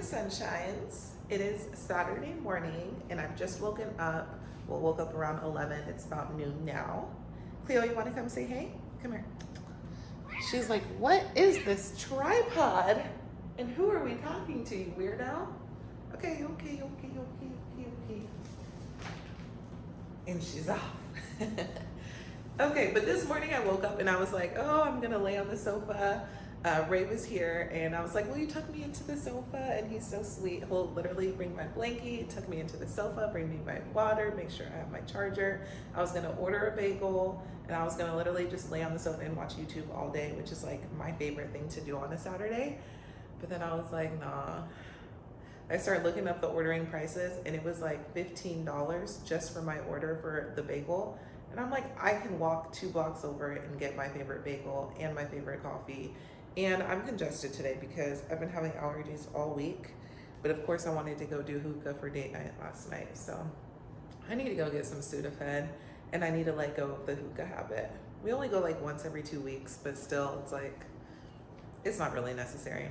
sunshines. It is Saturday morning and I've just woken up. Well, woke up around 11. It's about noon now. Cleo, you want to come say hey? Come here. She's like, what is this tripod? And who are we talking to, you weirdo? Okay. And she's off. Okay, but this morning I woke up and I was like, oh, I'm gonna lay on the sofa. Ray was here and I was like, will you tuck me into the sofa? And he's so sweet. He'll literally bring my blanket, tuck me into the sofa, bring me my water, make sure I have my charger. I was gonna order a bagel and I was gonna literally just lay on the sofa and watch YouTube all day, which is like my favorite thing to do on a Saturday. But then I was like, nah. I started looking up the ordering prices and it was like $15 just for my order for the bagel. And I'm like, I can walk 2 blocks over and get my favorite bagel and my favorite coffee. And I'm congested today because I've been having allergies all week. But of course I wanted to go do hookah for date night last night. So I need to go get some Sudafed and I need to let go of the hookah habit. We only go like once every 2 weeks, but still it's like, it's not really necessary.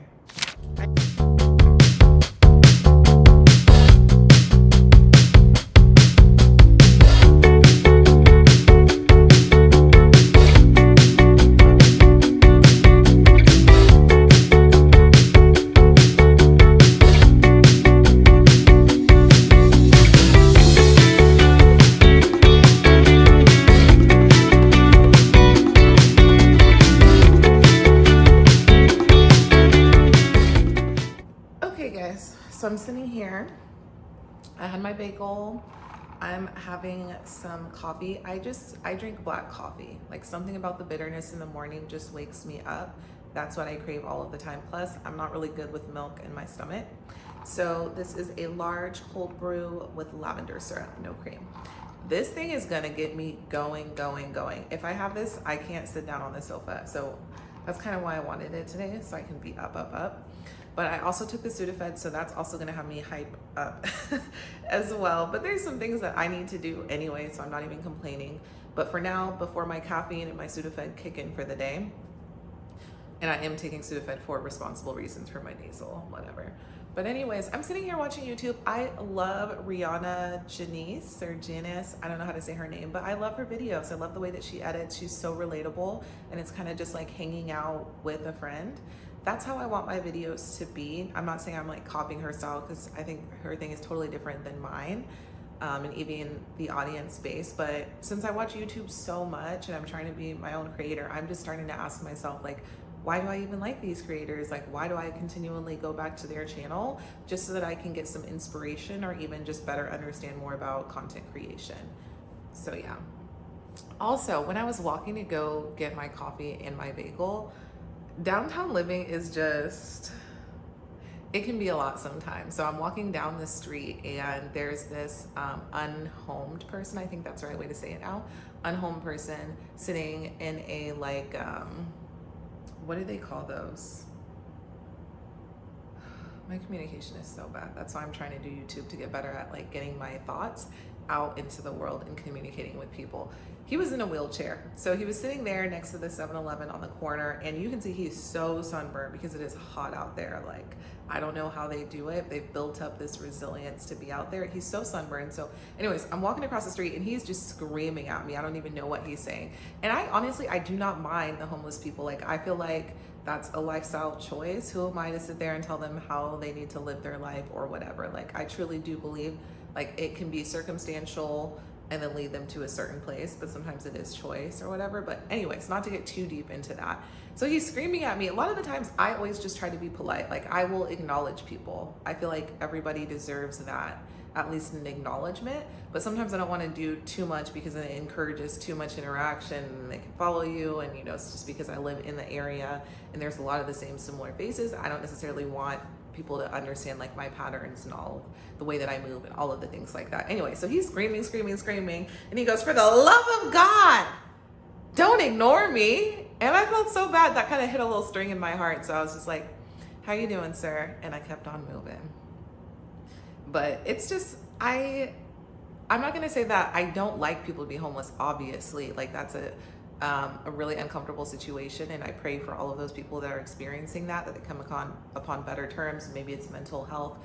So I'm sitting here, I had my bagel, I'm having some coffee. I drink black coffee. Like something about the bitterness in the morning just wakes me up. That's what I crave all of the time. Plus, I'm not really good with milk in my stomach. So this is a large cold brew with lavender syrup, no cream. This thing is gonna get me going. If I have this, I can't sit down on the sofa. So that's kind of why I wanted it today, so I can be up. But I also took the Sudafed, so that's also gonna have me hype up as well. But there's some things that I need to do anyway, so I'm not even complaining. But for now, before my caffeine and my Sudafed kick in for the day, and I am taking Sudafed for responsible reasons for my nasal, whatever. But anyways, I'm sitting here watching YouTube. I love Rihanna Janice. I don't know how to say her name, but I love her videos. I love the way that she edits. She's so relatable, and it's kind of just like hanging out with a friend. That's how I want my videos to be. I'm not saying I'm like copying her style because I think her thing is totally different than mine, and even the audience base. But since I watch YouTube so much and I'm trying to be my own creator, I'm just starting to ask myself, like, why do I even like these creators? Like, why do I continually go back to their channel just so that I can get some inspiration or even just better understand more about content creation? So yeah. Also, when I was walking to go get my coffee and my bagel, downtown living is just, it can be a lot sometimes. So I'm walking down the street and there's this unhomed person, I think that's the right way to say it now, unhomed person sitting in a like, what do they call those? My communication is so bad. That's why I'm trying to do YouTube, to get better at like getting my thoughts out into the world and communicating with people. He was in a wheelchair. So he was sitting there next to the 7-Eleven on the corner, and you can see he's so sunburned because it is hot out there. Like, I don't know how they do it. They've built up this resilience to be out there. He's so sunburned. So anyways, I'm walking across the street and he's just screaming at me. I don't even know what he's saying. And I honestly, I do not mind the homeless people. Like, I feel like that's a lifestyle choice. Who am I to sit there and tell them how they need to live their life or whatever? Like, I truly do believe like it can be circumstantial and then lead them to a certain place, but sometimes it is choice or whatever. But anyways, not to get too deep into that. So he's screaming at me. A lot of the times I always just try to be polite. Like, I will acknowledge people. I feel like everybody deserves that, at least an acknowledgement. But sometimes I don't want to do too much because then it encourages too much interaction and they can follow you. And you know, it's just because I live in the area and there's a lot of the same similar faces. I don't necessarily want people to understand like my patterns and all the way that I move and all of the things like that. Anyway, so he's screaming, and he goes, for the love of God, don't ignore me. And I felt so bad. That kind of hit a little string in my heart. So I was just like, how you doing, sir? And I kept on moving. But it's just, I'm not gonna say that I don't like people to be homeless, obviously. Like, that's a really uncomfortable situation. And I pray for all of those people that are experiencing that they come upon better terms. Maybe it's mental health,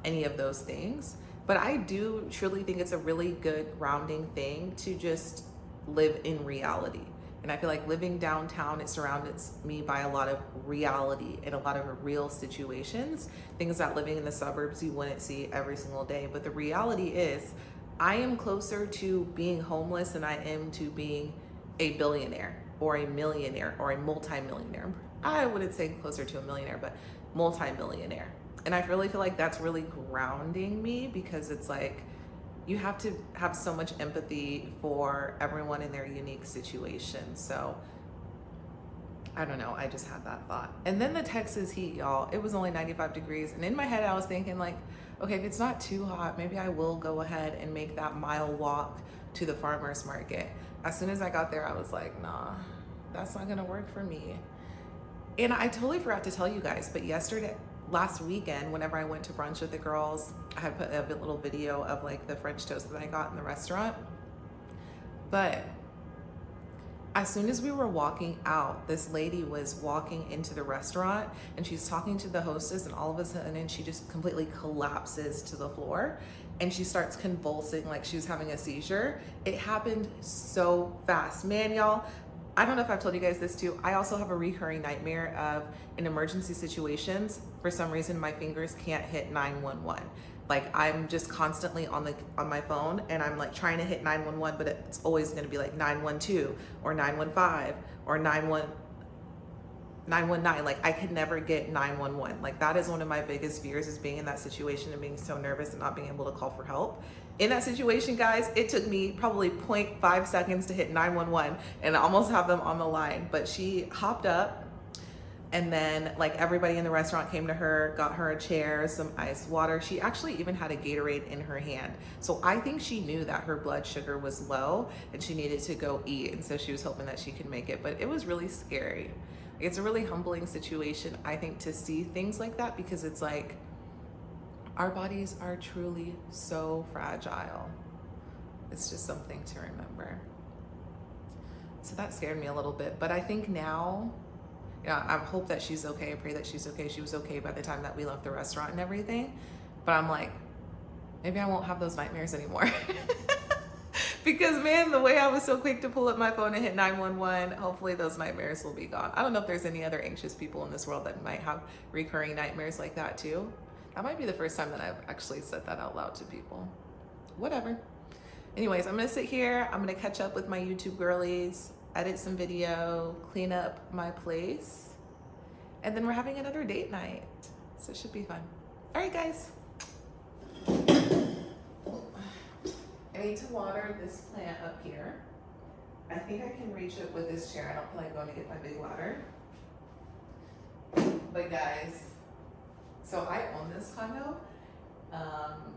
any of those things. But I do truly think it's a really good grounding thing to just live in reality. And I feel like living downtown, it surrounds me by a lot of reality and a lot of real situations, things that living in the suburbs you wouldn't see every single day. But the reality is, I am closer to being homeless than I am to being a billionaire or a millionaire or a multimillionaire. I wouldn't say closer to a millionaire, but multimillionaire. And I really feel like that's really grounding me, because it's like, you have to have so much empathy for everyone in their unique situation. So I don't know, I just had that thought. And then the Texas heat, y'all, it was only 95 degrees. And in my head, I was thinking like, okay, if it's not too hot, maybe I will go ahead and make that mile walk to the farmer's market. As soon as I got there, I was like, nah, that's not gonna work for me. And I totally forgot to tell you guys, but last weekend, whenever I went to brunch with the girls, I had put a little video of like the French toast that I got in the restaurant. But as soon as we were walking out, this lady was walking into the restaurant and she's talking to the hostess, and all of a sudden she just completely collapses to the floor and she starts convulsing like she was having a seizure. It happened so fast. Man, y'all, I don't know if I've told you guys this too. I also have a recurring nightmare of, in emergency situations, for some reason my fingers can't hit 911. Like I'm just constantly on my phone and I'm like trying to hit 911, but it's always going to be like 912 or 915 or 919. Like I could never get 911. Like that is one of my biggest fears, is being in that situation and being so nervous and not being able to call for help. In that situation, guys, it took me probably 0.5 seconds to hit 911 and almost have them on the line. But she hopped up, and then like everybody in the restaurant came to her, got her a chair, some iced water. She actually even had a Gatorade in her hand. So I think she knew that her blood sugar was low and she needed to go eat. And so she was hoping that she could make it, but it was really scary. It's a really humbling situation, I think, to see things like that, because it's like, our bodies are truly so fragile. It's just something to remember. So that scared me a little bit, but I think now, yeah, I hope that she's okay. I pray that she's okay. She was okay by the time that we left the restaurant and everything. But I'm like, maybe I won't have those nightmares anymore. Because man, the way I was so quick to pull up my phone and hit 911, hopefully those nightmares will be gone. I don't know if there's any other anxious people in this world that might have recurring nightmares like that too. That might be the first time that I've actually said that out loud to people. Whatever. Anyways, I'm gonna sit here. I'm gonna catch up with my YouTube girlies, edit some video, clean up my place, and then we're having another date night. So it should be fun. All right, guys. I need to water this plant up here. I think I can reach it with this chair. I don't feel like going to get my big ladder. But guys, so I own this condo,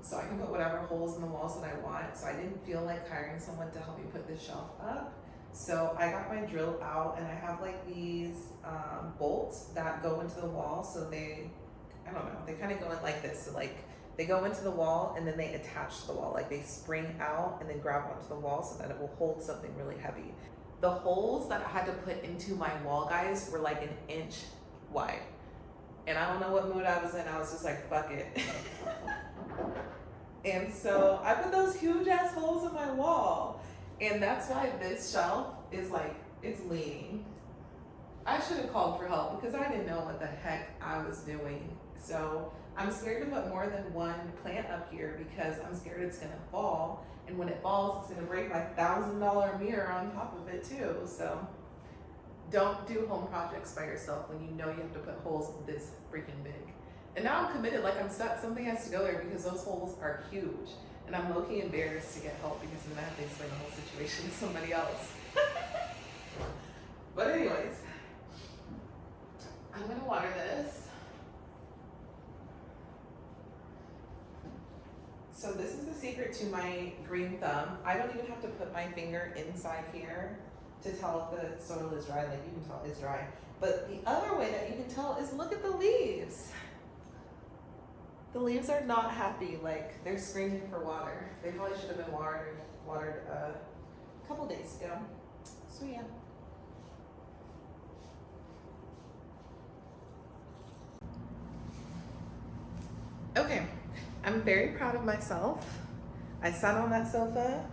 so I can put whatever holes in the walls that I want. So I didn't feel like hiring someone to help me put this shelf up. So I got my drill out, and I have like these bolts that go into the wall. So they, I don't know, they kind of go in like this. So like they go into the wall and then they attach to the wall. Like they spring out and then grab onto the wall so that it will hold something really heavy. The holes that I had to put into my wall, guys, were like 1 inch wide. And I don't know what mood I was in. I was just like, fuck it. And so I put those huge ass holes in my wall. And that's why this shelf is like, it's leaning. I should have called for help because I didn't know what the heck I was doing. So I'm scared to put more than one plant up here because I'm scared it's gonna fall. And when it falls, it's gonna break my $1,000 mirror on top of it too. So don't do home projects by yourself when you know you have to put holes this freaking big. And now I'm committed, like I'm stuck. Something has to go there because those holes are huge. And I'm low-key embarrassed to get help because then I have to explain the whole situation to somebody else. But anyways, I'm gonna water this. So this is the secret to my green thumb. I don't even have to put my finger inside here to tell if the soil is dry. Like you can tell it's dry. But the other way that you can tell is look at the leaves. The leaves are not happy, like they're screaming for water. They probably should have been watered a couple days ago. So yeah. Okay, I'm very proud of myself. I sat on that sofa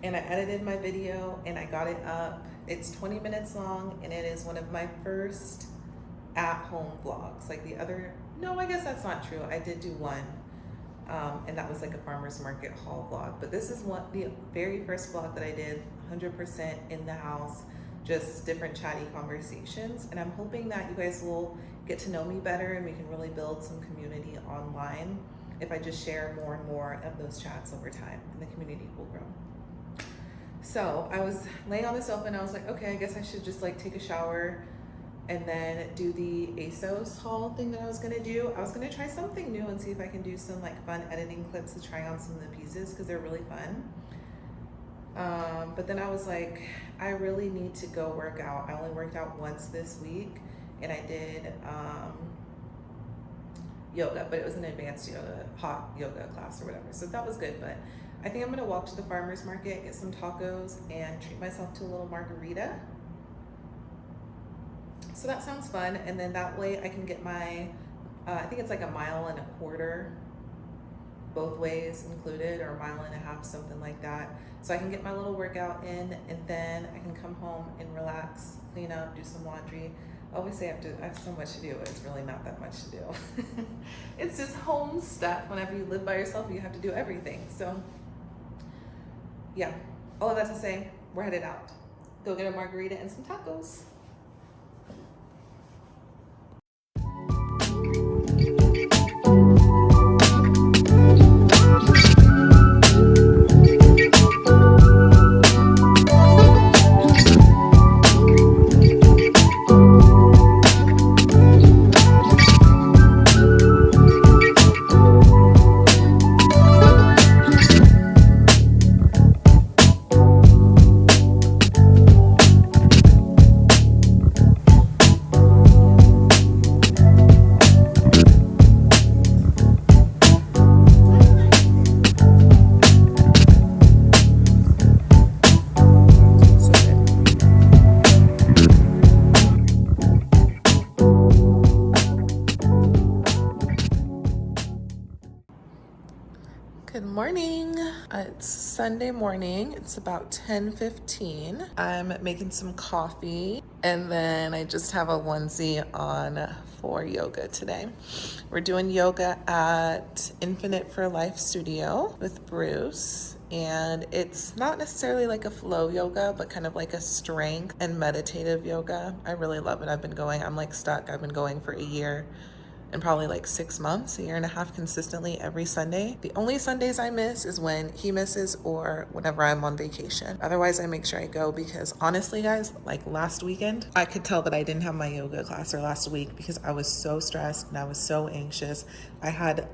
and I edited my video and I got it up. It's 20 minutes long and it is one of my first at-home vlogs. Like the other, no, I guess that's not true. I did do one, and that was like a farmer's market haul vlog. But this is the very first vlog that I did, 100% in the house, just different chatty conversations. And I'm hoping that you guys will get to know me better and we can really build some community online if I just share more and more of those chats over time, and the community will grow. So I was laying on the sofa and I was like, okay, I guess I should just like take a shower and then do the ASOS haul thing that I was gonna do. I was gonna try something new and see if I can do some like fun editing clips to try on some of the pieces because they're really fun. But then I was like, I really need to go work out. I only worked out once this week and I did yoga, but it was an advanced yoga, hot yoga class or whatever. So that was good, but I think I'm gonna walk to the farmer's market, get some tacos, and treat myself to a little margarita. So that sounds fun. And then that way I can get my, I think it's like 1.25 miles both ways included, or 1.5 miles, something like that. So I can get my little workout in and then I can come home and relax, clean up, do some laundry. I always say I have so much to do, but it's really not that much to do. It's just home stuff. Whenever you live by yourself, you have to do everything. So yeah, all of that to say, we're headed out. Go get a margarita and some tacos. Good morning. It's Sunday morning. It's about 10:15. I'm making some coffee and then I just have a onesie on for yoga today. We're doing yoga at Infinite for Life Studio with Bruce. And it's not necessarily like a flow yoga, but kind of like a strength and meditative yoga. I really love it. I'm like stuck. I've been going for a year and probably like 6 months, 1.5 years consistently every Sunday. The only Sundays I miss is when he misses or whenever I'm on vacation. Otherwise, I make sure I go because honestly, guys, like last weekend, I could tell that I didn't have my yoga class, or last week, because I was so stressed and I was so anxious. I had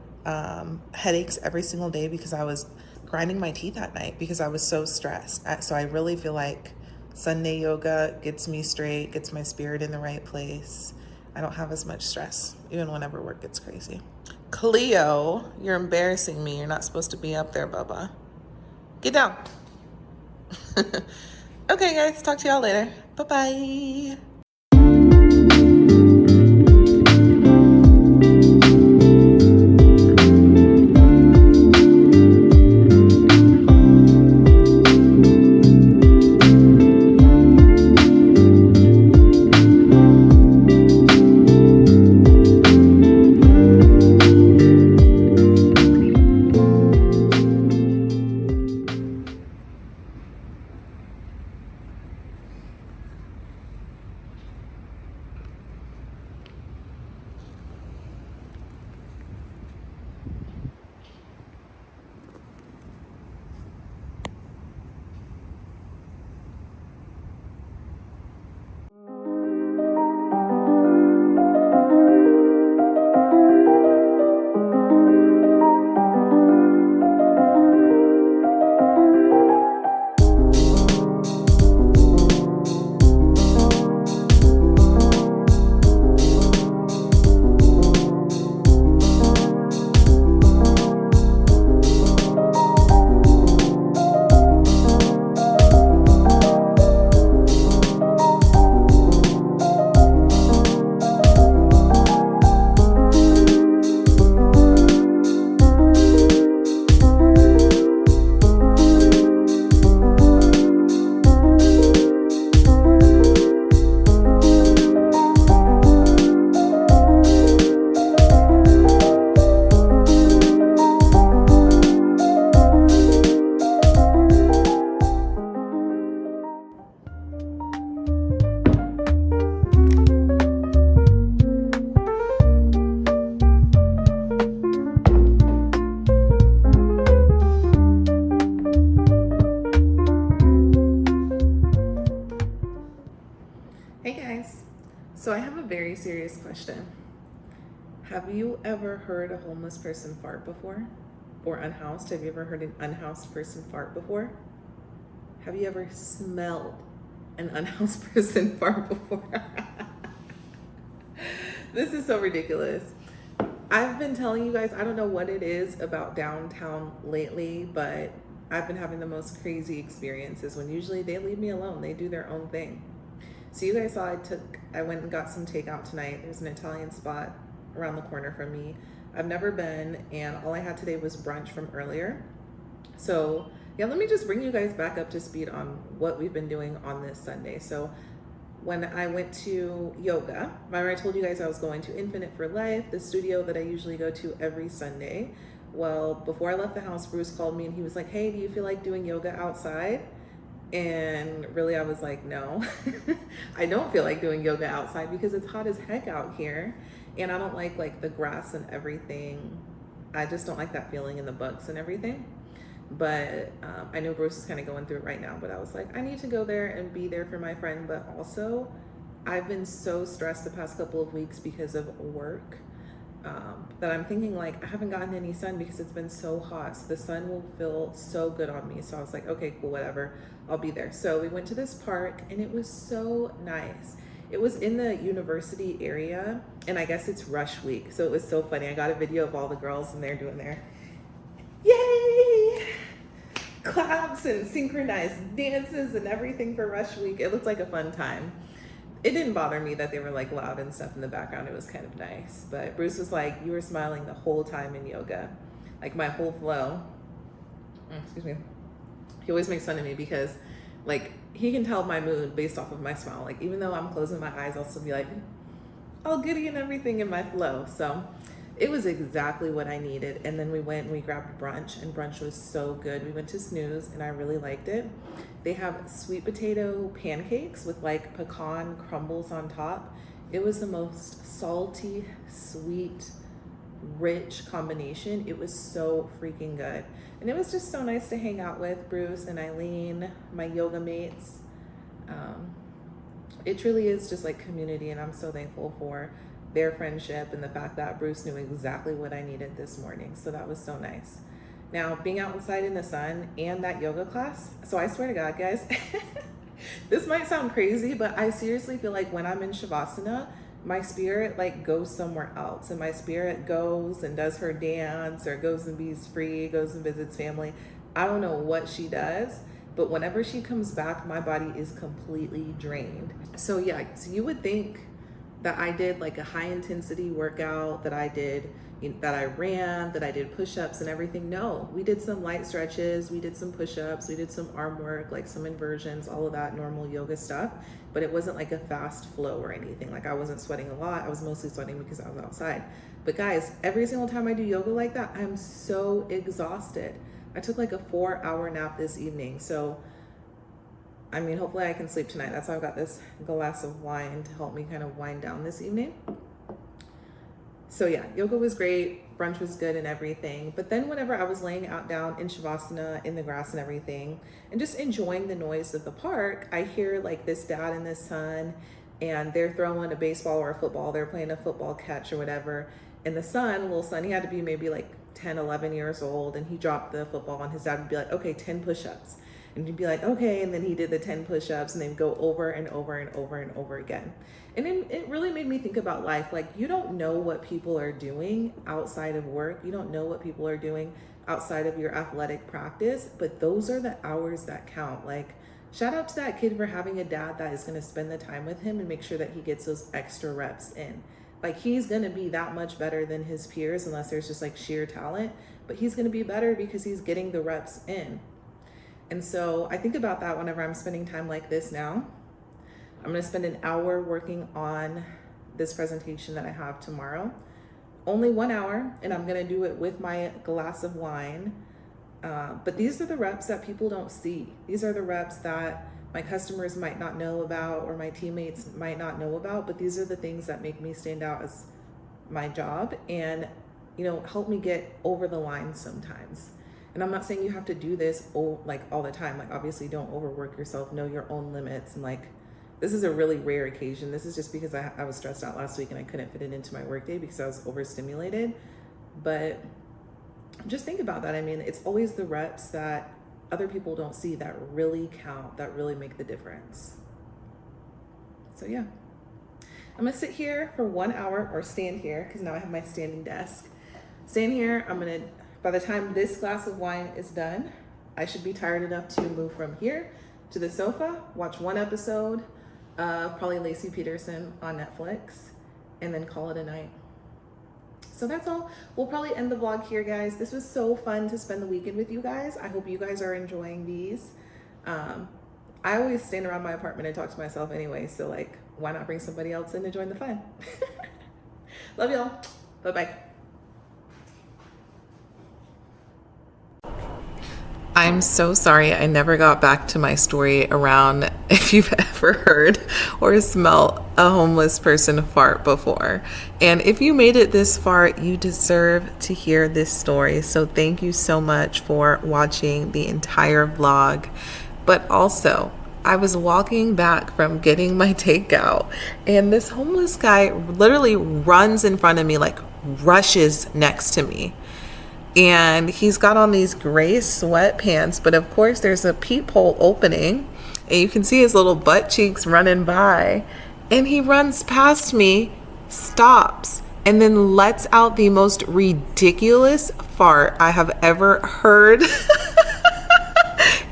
headaches every single day because I was grinding my teeth at night because I was so stressed. So I really feel like Sunday yoga gets me straight, gets my spirit in the right place. I don't have as much stress, even whenever work gets crazy. Cleo, you're embarrassing me. You're not supposed to be up there, Bubba. Get down. Okay, guys, talk to y'all later. Bye-bye. guys, so I have a very serious question. Have you ever heard a homeless person fart before? Or unhoused? Have you ever heard an unhoused person fart before? Have you ever smelled an unhoused person fart before? This is so ridiculous. I've been telling you guys, I don't know what it is about downtown lately, but I've been having the most crazy experiences when usually they leave me alone. They do their own thing. So you guys saw I went and got some takeout tonight. There's an Italian spot around the corner from me. I've never been, and all I had today was brunch from earlier. So yeah, let me just bring you guys back up to speed on what we've been doing on this Sunday. So when I went to yoga, remember I told you guys I was going to Infinite for Life, the studio that I usually go to every Sunday. Well, before I left the house, Bruce called me and he was like, hey, do you feel like doing yoga outside? And really, I was like, no, I don't feel like doing yoga outside because it's hot as heck out here. And I don't like the grass and everything. I just don't like that feeling in the bugs and everything. But I know Bruce is kind of going through it right now, but I was like, I need to go there and be there for my friend. But also, I've been so stressed the past couple of weeks because of work. That I'm thinking like I haven't gotten any sun because it's been so hot, so the sun will feel so good on me. So I was like, okay, cool, whatever, I'll be there. So we went to this park and it was so nice. It was in the university area, and I guess it's rush week, so it was so funny. I got a video of all the girls and they're doing their yay claps and synchronized dances and everything for rush week. It looked like a fun time. It didn't bother me that they were like loud and stuff in the background. It was kind of nice. But Bruce was like, you were smiling the whole time in yoga. Like my whole flow. Excuse me. He always makes fun of me because like he can tell my mood based off of my smile. Like even though I'm closing my eyes, I'll still be like all giddy and everything in my flow. So it was exactly what I needed. And then we went and we grabbed brunch, and brunch was so good. We went to Snooze and I really liked it. They have sweet potato pancakes with like pecan crumbles on top. It was the most salty, sweet, rich combination. It was so freaking good. And it was just so nice to hang out with Bruce and Eileen, my yoga mates. It truly is just like community, and I'm so thankful for their friendship and the fact that Bruce knew exactly what I needed this morning. So that was so nice. Now, being outside in the sun and that yoga class, so I swear to God, guys, this might sound crazy, but I seriously feel like when I'm in Shavasana, my spirit like goes somewhere else, and my spirit goes and does her dance or goes and be free, goes and visits family. I don't know what she does, but whenever she comes back, my body is completely drained. So yeah, so you would think that I did like a high intensity workout, that I ran, that I did push-ups and everything. No, we did some light stretches, we did some push-ups, we did some arm work, like some inversions, all of that normal yoga stuff, but it wasn't like a fast flow or anything. Like I wasn't sweating a lot. I was mostly sweating because I was outside. But guys, every single time I do yoga like that, I'm so exhausted. I took like a 4-hour nap this evening. So I mean, hopefully I can sleep tonight. That's why I've got this glass of wine to help me kind of wind down this evening. So yeah, yoga was great, brunch was good and everything. But then whenever I was laying out down in Shavasana, in the grass and everything, and just enjoying the noise of the park, I hear like this dad and this son, and they're throwing a baseball or a football. They're playing a football catch or whatever. And the son, little son, he had to be maybe like 10, 11 years old, and he dropped the football and his dad would be like, okay, 10 push-ups. And he'd be like, okay, and then he did the 10 push-ups and then go over and over and over and over again. And it really made me think about life. Like, you don't know what people are doing outside of work. You don't know what people are doing outside of your athletic practice, but those are the hours that count. Like, shout out to that kid for having a dad that is gonna spend the time with him and make sure that he gets those extra reps in. Like, he's gonna be that much better than his peers unless there's just like sheer talent, but he's gonna be better because he's getting the reps in. And so I think about that whenever I'm spending time like this now. I'm gonna spend an hour working on this presentation that I have tomorrow. Only 1 hour, and I'm gonna do it with my glass of wine. But these are the reps that people don't see. These are the reps that my customers might not know about or my teammates might not know about, but these are the things that make me stand out as my job and, you know, help me get over the line sometimes. And I'm not saying you have to do this like all the time. Like, obviously don't overwork yourself, know your own limits, and like this is a really rare occasion. This is just because I was stressed out last week and I couldn't fit it into my workday because I was overstimulated. But just think about that. I mean, it's always the reps that other people don't see that really count, that really make the difference. So yeah, I'm gonna sit here for 1 hour, or stand here because now I have my standing desk. Stand here. By the time this glass of wine is done, I should be tired enough to move from here to the sofa, watch one episode of probably Lacey Peterson on Netflix, and then call it a night. So that's all. We'll probably end the vlog here, guys. This was so fun to spend the weekend with you guys. I hope you guys are enjoying these. I always stand around my apartment and talk to myself anyway, so like, why not bring somebody else in to join the fun? Love y'all. Bye-bye. I'm so sorry I never got back to my story around if you've ever heard or smelt a homeless person fart before. And if you made it this far, you deserve to hear this story. So thank you so much for watching the entire vlog. But also, I was walking back from getting my takeout and this homeless guy literally runs in front of me, like rushes next to me. And he's got on these gray sweatpants, but of course there's a peephole opening and you can see his little butt cheeks running by, and he runs past me, stops, and then lets out the most ridiculous fart I have ever heard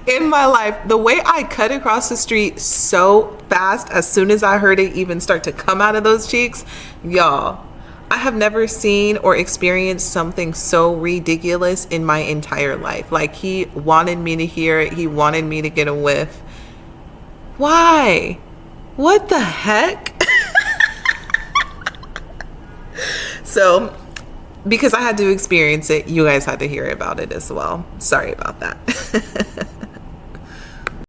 in my life. The way I cut across the street so fast as soon as I heard it even start to come out of those cheeks, y'all, I have never seen or experienced something so ridiculous in my entire life. Like, he wanted me to hear it. He wanted me to get a whiff. Why? What the heck? So, because I had to experience it, you guys had to hear about it as well. Sorry about that.